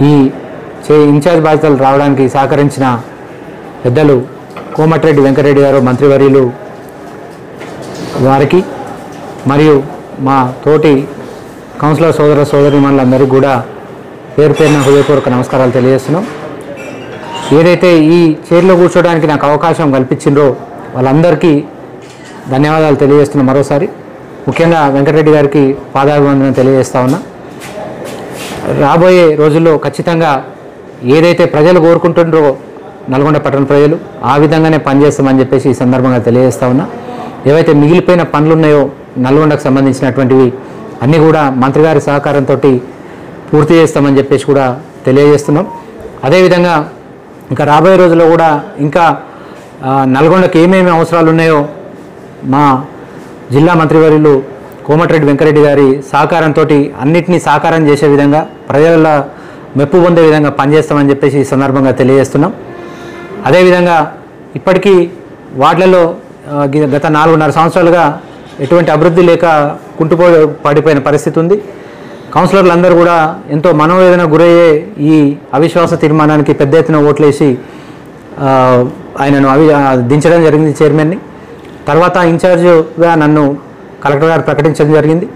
ఈ ఇన్ఛార్జ్ బాధ్యతలు రావడానికి సహకరించిన పెద్దలు కోమటిరెడ్డి వెంకటరెడ్డి గారు మంత్రివర్యులు వారికి మరియు మా తోటి కౌన్సిలర్ సోదర సోదరీమణులందరికీ కూడా పేరు పేరున హృదయపూర్వక నమస్కారాలు తెలియజేస్తున్నాం. ఏదైతే ఈ చైర్లో కూర్చోడానికి నాకు అవకాశం కల్పించిండ్రో వాళ్ళందరికీ ధన్యవాదాలు తెలియజేస్తున్నాం. మరోసారి ముఖ్యంగా వెంకటరెడ్డి గారికి పాదాభివందనం తెలియజేస్తా ఉన్నా. రాబోయే రోజుల్లో ఖచ్చితంగా ఏదైతే ప్రజలు కోరుకుంటుండ్రో నల్గొండ పట్టణ ప్రజలు ఆ విధంగానే పనిచేస్తామని చెప్పేసి ఈ సందర్భంగా తెలియజేస్తా ఉన్నా. ఏవైతే మిగిలిపోయిన పనులు ఉన్నాయో నల్గొండకు సంబంధించినటువంటివి అన్నీ కూడా మంత్రి గారి సహకారంతో పూర్తి చేస్తామని చెప్పేసి కూడా తెలియజేస్తున్నాం. అదేవిధంగా ఇంకా రాబోయే రోజుల్లో కూడా ఇంకా నల్గొండకు ఏమేమి అవసరాలు ఉన్నాయో మా జిల్లా మంత్రివర్యులు కోమటిరెడ్డి వెంకటరెడ్డి గారి సహకారంతో అన్నిటినీ సాకారం చేసే విధంగా ప్రజల మెప్పు పొందే విధంగా పనిచేస్తామని చెప్పేసి ఈ సందర్భంగా తెలియజేస్తున్నాం. అదేవిధంగా ఇప్పటికీ వార్డులలో గత 4.5 సంవత్సరాలుగా ఎటువంటి అభివృద్ధి లేక పడిపోయిన పరిస్థితి ఉంది. కౌన్సిలర్లు అందరూ కూడా ఎంతో మనోవేదన గురయ్యే ఈ అవిశ్వాస తీర్మానానికి పెద్ద ఎత్తున ఓట్లేసి ఆయనను దించడం జరిగింది చైర్మన్ని. తర్వాత ఇన్ఛార్జ్గా నన్ను కలెక్టర్ గారు ప్రకటించడం జరిగింది.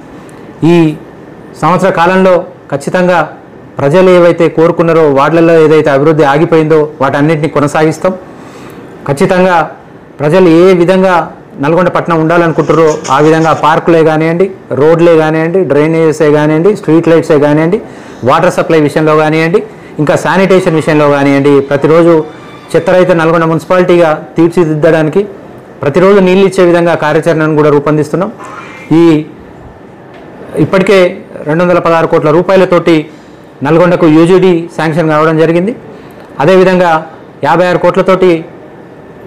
ఈ సంవత్సర కాలంలో ఖచ్చితంగా ప్రజలు ఏవైతే కోరుకున్నారో వార్డులలో ఏదైతే అభివృద్ధి ఆగిపోయిందో వాటన్నిటిని కొనసాగిస్తాం. ఖచ్చితంగా ప్రజలు ఏ విధంగా నల్గొండ పట్టణం ఉండాలనుకుంటారో ఆ విధంగా పార్కులే కానివ్వండి, రోడ్లే కానివ్వండి, డ్రైనేజెసే కానివ్వండి, స్ట్రీట్ లైట్సే కానివ్వండి, వాటర్ సప్లై విషయంలో కానివ్వండి, ఇంకా శానిటేషన్ విషయంలో కానివ్వండి, ప్రతిరోజు చెత్తరైతే నల్గొండ మున్సిపాలిటీగా తీర్చిదిద్దడానికి ప్రతిరోజు నీళ్ళు ఇచ్చే విధంగా కార్యాచరణను కూడా రూపొందిస్తున్నాం. ఇప్పటికే 216 కోట్ల రూపాయలతోటి నల్గొండకు యూజీడీ శాంక్షన్ కావడం జరిగింది. అదేవిధంగా 56 కోట్లతోటి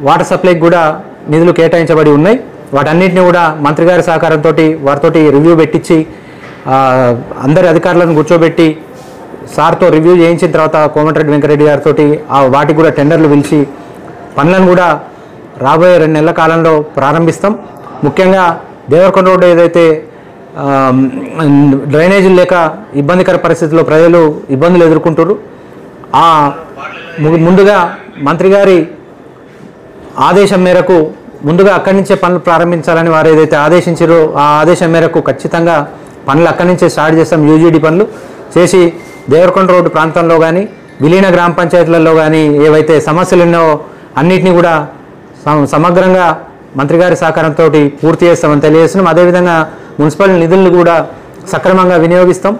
వాటర్ సప్లైకి కూడా నిధులు కేటాయించబడి ఉన్నాయి. వాటన్నిటిని కూడా మంత్రి గారి సహకారంతో వారితోటి రివ్యూ పెట్టించి అందరి అధికారులను కూర్చోబెట్టి సార్తో రివ్యూ చేయించిన తర్వాత కోమటిరెడ్డి వెంకటరెడ్డి గారితో వాటికి కూడా టెండర్లు పిలిచి పనులను కూడా రాబోయే 2 నెలల కాలంలో ప్రారంభిస్తాం. ముఖ్యంగా దేవరకొండ రోడ్డు ఏదైతే డ్రైనేజీలు లేక ఇబ్బందికర పరిస్థితుల్లో ప్రజలు ఇబ్బందులు ఎదుర్కొంటారు, ముందుగా మంత్రి గారి ఆదేశం మేరకు ముందుగా అక్కడి నుంచే పనులు ప్రారంభించాలని వారు ఏదైతే ఆదేశించారో ఆ ఆదేశం మేరకు ఖచ్చితంగా పనులు అక్కడి నుంచే స్టార్ట్ చేస్తాం. యూజీడీ పనులు చేసి దేవరకొండ రోడ్డు ప్రాంతంలో కానీ విలీన గ్రామ పంచాయతీలలో కానీ ఏవైతే సమస్యలు ఉన్నాయో అన్నిటినీ కూడా సమగ్రంగా మంత్రి గారి సహకారంతో పూర్తి చేస్తామని తెలియజేస్తున్నాం. అదేవిధంగా మున్సిపల్ నిధులను కూడా సక్రమంగా వినియోగిస్తాం.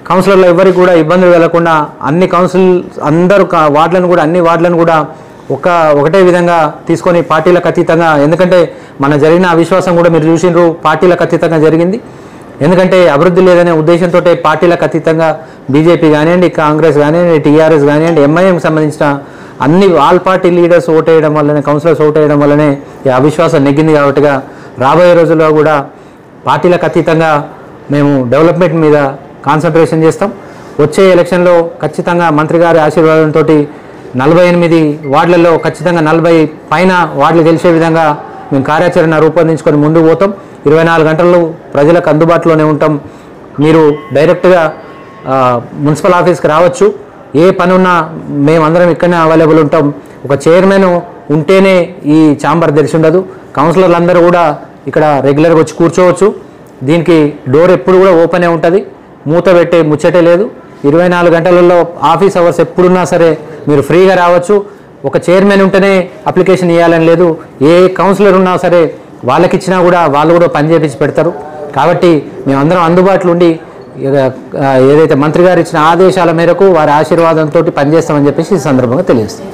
కౌన్సిలర్లు ఎవరికి కూడా ఇబ్బందులు కలగకుండా అన్ని అందరూ అన్ని వార్డులను కూడా ఒకటే విధంగా తీసుకొని పార్టీలకు అతీతంగా, ఎందుకంటే మన జరిగిన అవిశ్వాసం కూడా మీరు చూసినారు పార్టీలకు అతీతంగా జరిగింది. ఎందుకంటే అభివృద్ధి లేదనే ఉద్దేశంతో పార్టీలకు అతీతంగా బీజేపీ కానివ్వండి, కాంగ్రెస్ కానివ్వండి, టీఆర్ఎస్ కానివ్వండి, ఎంఐఎంకి సంబంధించిన ఆల్ పార్టీ లీడర్స్ ఓటేయడం వల్లనే, కౌన్సిలర్స్ ఓటేయడం వల్లనే ఈ అవిశ్వాసం నెగ్గింది. కాబట్టిగా రాబోయే రోజుల్లో కూడా పార్టీలకు అతీతంగా మేము డెవలప్మెంట్ మీద కాన్సన్ట్రేషన్ చేస్తాం. వచ్చే ఎలక్షన్లో ఖచ్చితంగా మంత్రి గారి ఆశీర్వాదంతో 48 వార్డులలో ఖచ్చితంగా 40 పైన వార్డులు గెలిచే విధంగా మేము కార్యాచరణ రూపొందించుకొని ముందుకు పోతాం. 24 గంటలు ప్రజలకు అందుబాటులోనే ఉంటాం. మీరు డైరెక్ట్గా మున్సిపల్ ఆఫీస్కి రావచ్చు. ఏ పని ఉన్నా మేమందరం ఇక్కడనే అవైలబుల్ ఉంటాం. ఒక చైర్మన్ ఉంటేనే ఈ ఛాంబర్ తెరిచి ఉండదు. కౌన్సిలర్లు అందరూ కూడా ఇక్కడ రెగ్యులర్గా వచ్చి కూర్చోవచ్చు. దీనికి డోర్ ఎప్పుడు కూడా ఓపెనే ఉంటుంది, మూత పెట్టే ముచ్చటే లేదు. 24 గంటలలో ఆఫీస్ అవర్స్ ఎప్పుడున్నా సరే మీరు ఫ్రీగా రావచ్చు. ఒక చైర్మన్ ఉంటేనే అప్లికేషన్ ఇవ్వాలని లేదు. ఏ కౌన్సిలర్ ఉన్నా సరే వాళ్ళకి ఇచ్చినా కూడా వాళ్ళు కూడా పని చేపించి పెడతారు. కాబట్టి మేమందరం అందుబాటులో ఉండి ఏదైతే మంత్రి గారు ఇచ్చిన ఆదేశాల మేరకు వారి ఆశీర్వాదంతో పనిచేస్తామని చెప్పేసి ఈ సందర్భంగా తెలియజేస్తాం.